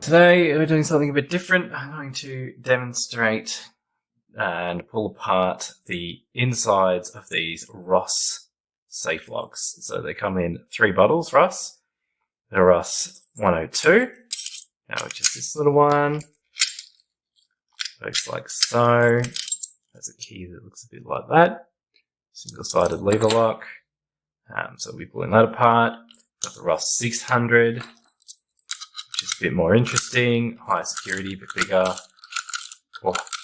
Today we're doing something a bit different. I'm going to demonstrate and pull apart the insides of these Ross safe locks. So they come in 3 bottles, Ross. The Ross 102, which is this little one. Looks like so. There's a key that looks a bit like that. Single-sided lever lock. So we'll be pulling that apart. Got the Ross 600, which is a bit more interesting. Higher security, but bigger.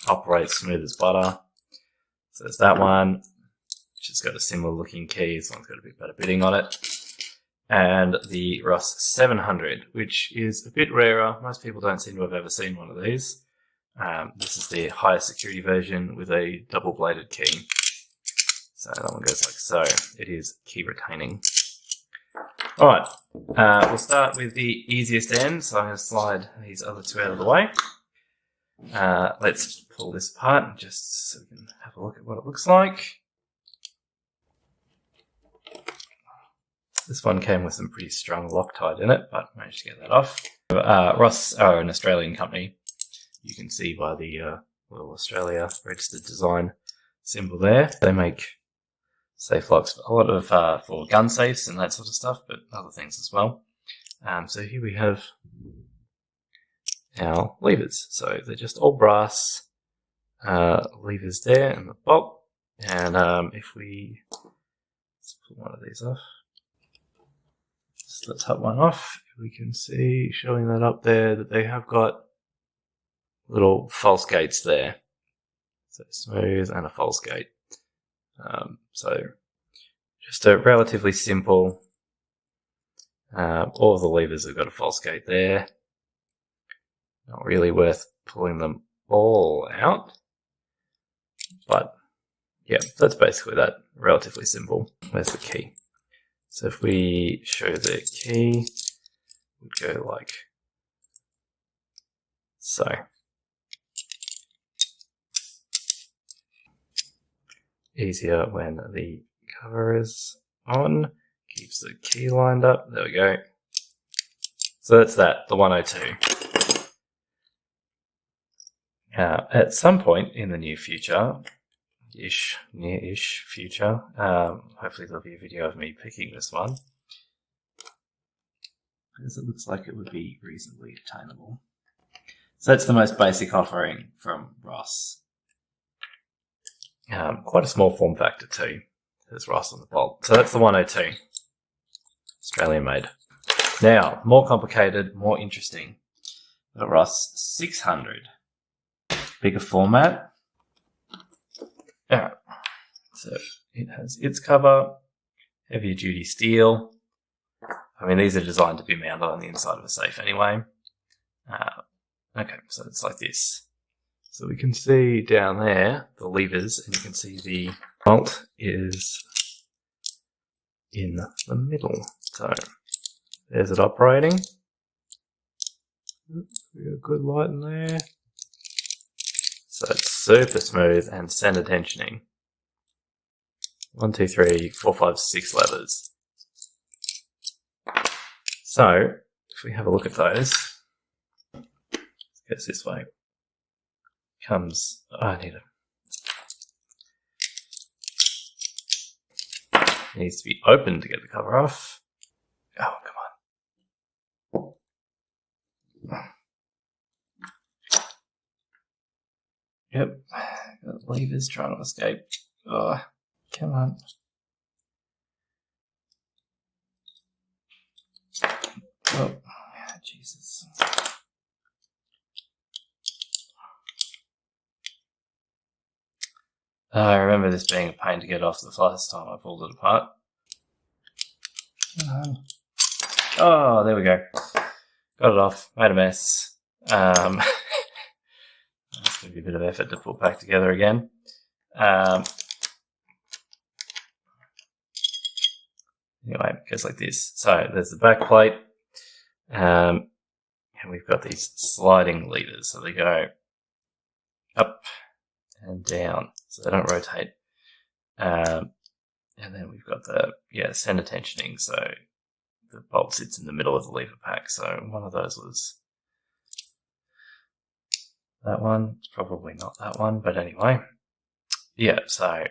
Operates smooth as butter. So there's that one, which has got a similar looking key. This one's got a bit better bitting on it. And the Ross 700, which is a bit rarer. Most people don't seem to have ever seen one of these. This is the higher security version with a double-bladed key. So that one goes like so. It is key retaining. All right, we'll start with the easiest end. So I'm going to slide these other 2 out of the way. Let's pull this apart just so we can have a look at what it looks like. This one came with some pretty strong Loctite in it, but managed to get that off. Ross are an Australian company. You can see by the little Australia registered design symbol there. They make safe locks, a lot of for gun safes and that sort of stuff, but other things as well. So here we have our levers. So they're just all brass levers there and the bolt. And if we let's pull one of these off, just the top one off, we can see showing that up there that they have got little false gates there. So smooth and a false gate. So just a relatively simple, all of the levers have got a false gate there. Not really worth pulling them all out, but yeah, that's basically that. Relatively simple. Where's the key? So if we show the key, we'd go like so. Easier when the cover is on. Keeps the key lined up. There we go. So that's that, the 102. At some point in the near future, near-ish future, hopefully there'll be a video of me picking this one, because it looks like it would be reasonably obtainable. So that's the most basic offering from Ross. Quite a small form factor too. There's Ross on the bolt. So that's the 102. Australian made. Now, more complicated, more interesting. The Ross 600. Bigger format. So it has its cover. Heavier duty steel. I mean, these are designed to be mounted on the inside of a safe anyway. Okay, so it's like this. So we can see down there the levers, and you can see the bolt is in the middle. So there's it operating. We got a good light in there. So it's super smooth and center tensioning. 1, 2, 3, 4, 5, 6 levers. So if we have a look at those, it goes this way. Comes, it needs to be open to get the cover off. Oh, come on. Yep, got levers trying to escape. Oh, come on. Oh, Jesus. I remember this being a pain to get off the last time I pulled it apart. Oh, there we go. Got it off. Made a mess. It's going to be a bit of effort to put back together again. Anyway, it goes like this. So there's the back plate. And we've got these sliding levers. So they go up and down, so they don't rotate. And then we've got the center tensioning, so the bolt sits in the middle of the lever pack. So one of those was that one. It's probably not that one, but anyway. Yeah, so,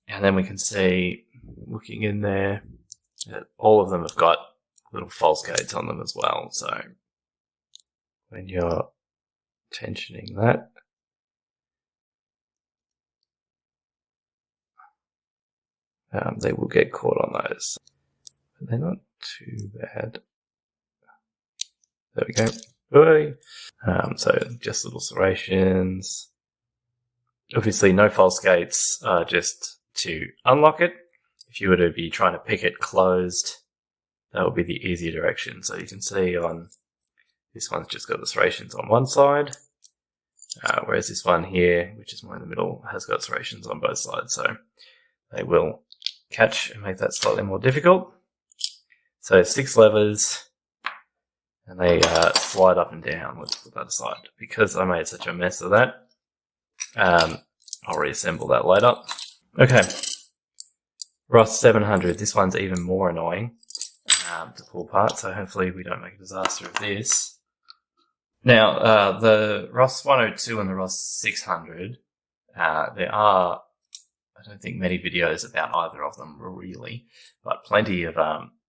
and then we can see, looking in there, that all of them have got little false gates on them as well. So when you're tensioning that, they will get caught on those. But they're not too bad. There we go. Boy. So just little serrations. Obviously no false gates, just to unlock it. If you were to be trying to pick it closed, that would be the easier direction. So you can see on this one's just got the serrations on one side, whereas this one here, which is more in the middle, has got serrations on both sides. So they will catch and make that slightly more difficult. So 6 levers, and they slide up and down. Let's put that aside. Because I made such a mess of that, I'll reassemble that later. Okay, Ross 700. This one's even more annoying to pull apart, so hopefully we don't make a disaster of this. Now, the Ross 102 and the Ross 600, there are, I don't think, many videos about either of them really, but plenty of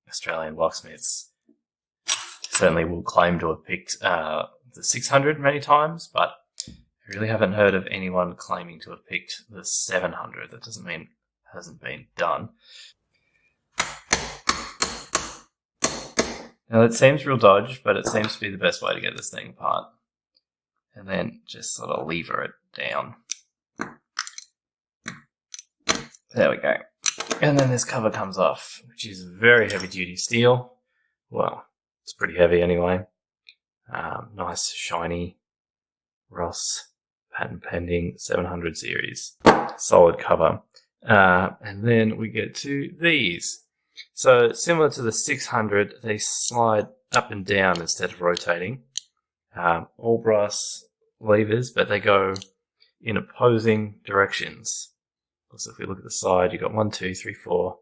Australian locksmiths certainly will claim to have picked the 600 many times, but I really haven't heard of anyone claiming to have picked the 700. That doesn't mean it hasn't been done. Now that seems real dodge, but it seems to be the best way to get this thing apart. And then just sort of lever it down. There we go. And then this cover comes off, which is very heavy duty steel. Well, it's pretty heavy anyway. Nice shiny Ross patent pending 700 series. Solid cover. And then we get to these. So similar to the 600, they slide up and down instead of rotating. All brass levers, but they go in opposing directions. So if we look at the side, you've got 1, 2, 3, 4,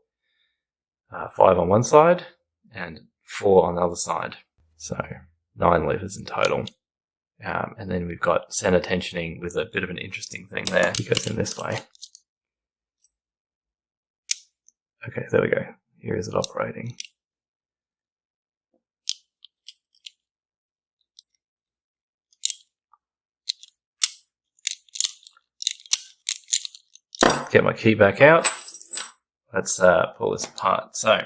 5 on one side and 4 on the other side. So 9 levers in total. And then we've got center tensioning with a bit of an interesting thing there. It goes in this way. Okay, there we go. Here is it operating. Get my key back out. Let's pull this apart. So,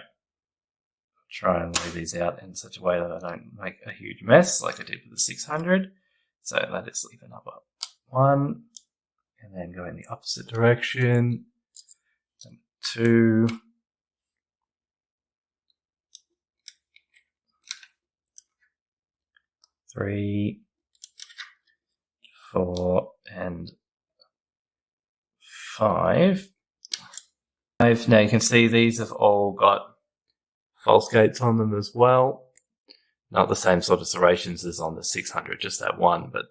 try and lay these out in such a way that I don't make a huge mess like I did with the 600. So that is lever number 1, and then go in the opposite direction. Number 2. 3, 4, and 5. Now you can see these have all got false gates on them as well. Not the same sort of serrations as on the 600, just that one, but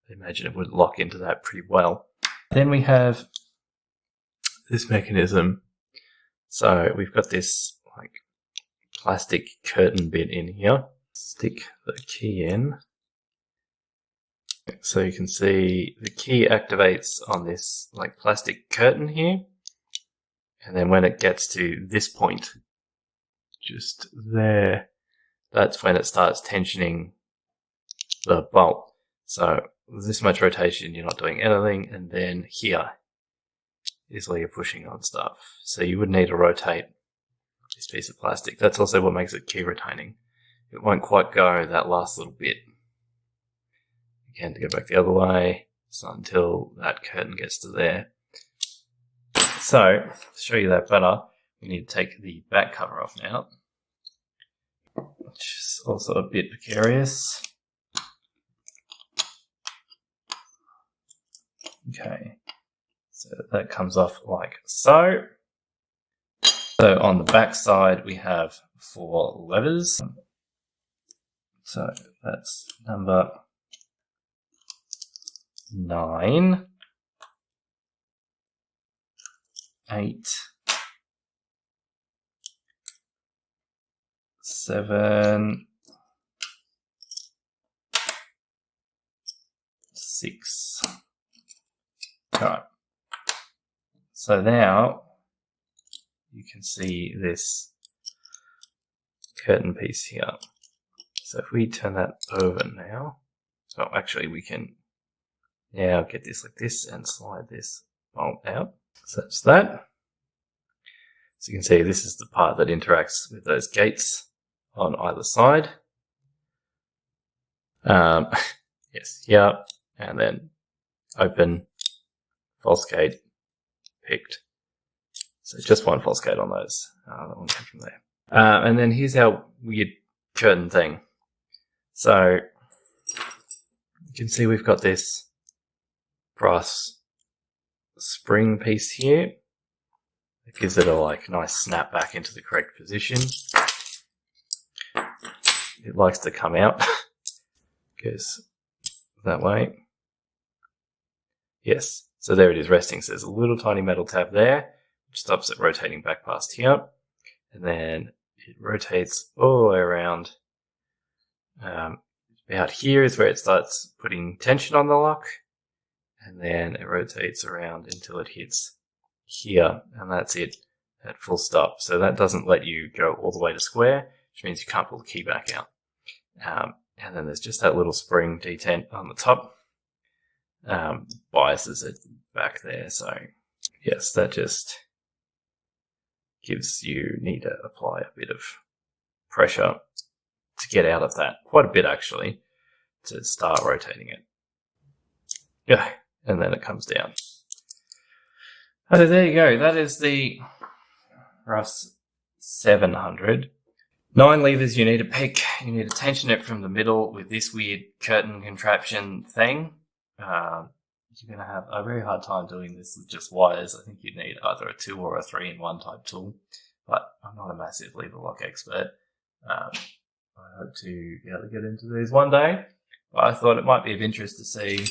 I imagine it would lock into that pretty well. Then we have this mechanism. So we've got this like plastic curtain bit in here. Stick the key in. So you can see the key activates on this like plastic curtain here. And then when it gets to this point, just there, that's when it starts tensioning the bolt. So with this much rotation, you're not doing anything. And then here is where you're pushing on stuff. So you would need to rotate this piece of plastic. That's also what makes it key retaining. It won't quite go that last little bit. Again, to go back the other way, it's not until that curtain gets to there. So, to show you that better, we need to take the back cover off now, which is also a bit precarious. Okay, so that comes off like so. So on the back side, we have 4 levers. So that's number 9, 8, 7, 6. Alright. So now you can see this curtain piece here. So if we turn that over now, oh, actually we can now get this like this and slide this bolt out, such that. So you can see this is the part that interacts with those gates on either side. Yes, here, and then open, false gate, picked. So just one false gate on those. That one came from there. And then here's our weird curtain thing. So you can see we've got this brass spring piece here. It gives it a like nice snap back into the correct position. It likes to come out. Goes that way. Yes. So there it is resting. So there's a little tiny metal tab there, which stops it rotating back past here. And then it rotates all the way around. About here is where it starts putting tension on the lock. And then it rotates around until it hits here. And that's it at full stop. So that doesn't let you go all the way to square, which means you can't pull the key back out. And then there's just that little spring detent on the top. Biases it back there. So yes, that just gives you need to apply a bit of pressure to get out of that. Quite a bit actually, to start rotating it. Yeah, and then it comes down. So there you go. That is the Russ 700. 9 levers you need to pick. You need to tension it from the middle with this weird curtain contraption thing. You're going to have a very hard time doing this with just wires. I think you'd need either a 2 or a 3-in-1 type tool. But I'm not a massive lever lock expert. I hope to be able to get into these one day. But I thought it might be of interest to see,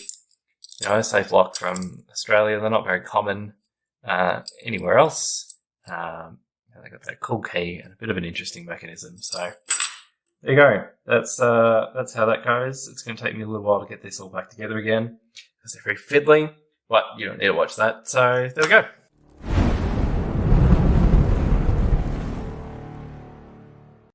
safe lock from Australia. They're not very common anywhere else. They got that cool key and a bit of an interesting mechanism. So there you go. That's how that goes. It's going to take me a little while to get this all back together again because they're very fiddly, but you don't need to watch that. So there we go.